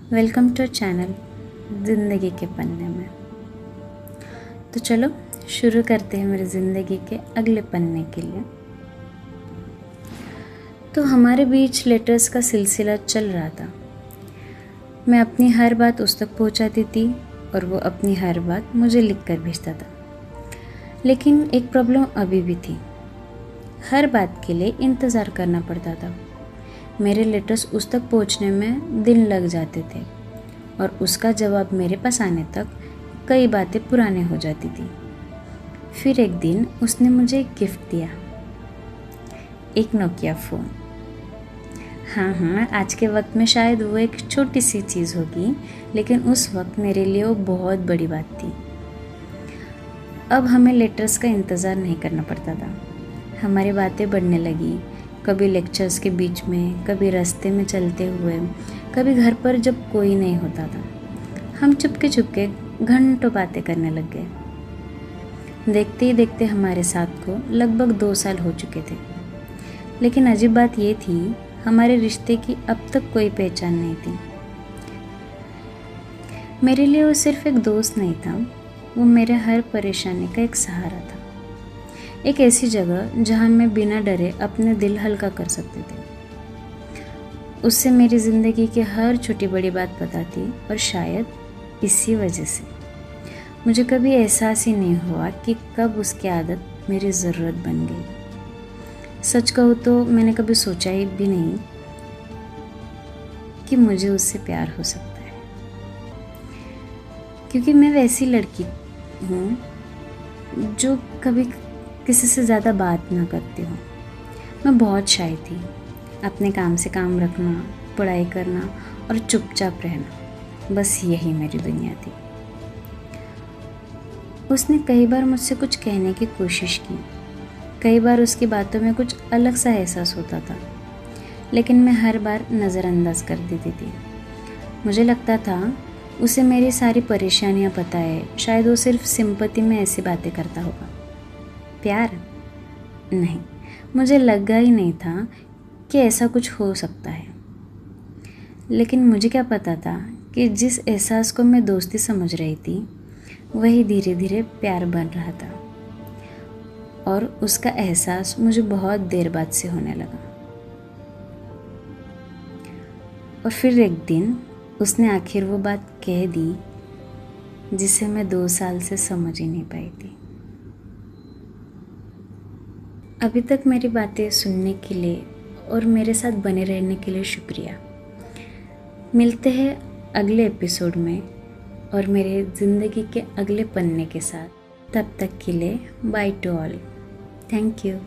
Welcome to channel ज़िंदगी के पन्ने में। तो चलो शुरू करते हैं मेरी ज़िंदगी के अगले पन्ने के लिए। तो हमारे बीच लेटर्स का सिलसिला चल रहा था। मैं अपनी हर बात उस तक पहुंचाती थी और वो अपनी हर बात मुझे लिख कर भेजता था। लेकिन एक प्रॉब्लम अभी भी थी, हर बात के लिए इंतज़ार करना पड़ता था। मेरे लेटर्स उस तक पहुंचने में दिन लग जाते थे और उसका जवाब मेरे पास आने तक कई बातें पुरानी हो जाती थी। फिर एक दिन उसने मुझे एक गिफ्ट दिया, एक नोकिया फ़ोन। हाँ, आज के वक्त में शायद वो एक छोटी सी चीज़ होगी, लेकिन उस वक्त मेरे लिए वो बहुत बड़ी बात थी। अब हमें लेटर्स का इंतज़ार नहीं करना पड़ता था। हमारी बातें बढ़ने लगी, कभी लेक्चर्स के बीच में, कभी रास्ते में चलते हुए, कभी घर पर जब कोई नहीं होता था। हम चुपके चुपके घंटों बातें करने लग गए। देखते ही देखते हमारे साथ को लगभग 2 साल हो चुके थे। लेकिन अजीब बात ये थी, हमारे रिश्ते की अब तक कोई पहचान नहीं थी। मेरे लिए वो सिर्फ एक दोस्त नहीं था, वो मेरे हर परेशानी का एक सहारा था। एक ऐसी जगह जहाँ मैं बिना डरे अपने दिल हल्का कर सकते थे। उससे मेरी ज़िंदगी की हर छोटी बड़ी बात पता थी और शायद इसी वजह से मुझे कभी एहसास ही नहीं हुआ कि कब उसकी आदत मेरी ज़रूरत बन गई। सच कहूँ तो मैंने कभी सोचा ही भी नहीं कि मुझे उससे प्यार हो सकता है, क्योंकि मैं वैसी लड़की हूँ जो कभी किसी से ज़्यादा बात ना करती हूँ। मैं बहुत शाय थी। अपने काम से काम रखना, पढ़ाई करना और चुपचाप रहना, बस यही मेरी दुनिया थी। उसने कई बार मुझसे कुछ कहने की कोशिश की, कई बार उसकी बातों में कुछ अलग सा एहसास होता था, लेकिन मैं हर बार नज़रअंदाज कर देती थी। मुझे लगता था उसे मेरी सारी परेशानियाँ पता है, शायद वो सिर्फ सिंपैथी में ऐसी बातें करता होगा। प्यार? नहीं, मुझे लगा ही नहीं था कि ऐसा कुछ हो सकता है। लेकिन मुझे क्या पता था कि जिस एहसास को मैं दोस्ती समझ रही थी, वही धीरे धीरे प्यार बन रहा था। और उसका एहसास मुझे बहुत देर बाद से होने लगा। और फिर एक दिन उसने आखिर वो बात कह दी जिसे मैं 2 साल से समझ ही नहीं पाई थी। अभी तक मेरी बातें सुनने के लिए और मेरे साथ बने रहने के लिए शुक्रिया। मिलते हैं अगले एपिसोड में और मेरे ज़िंदगी के अगले पन्ने के साथ। तब तक के लिए by two all. Thank you.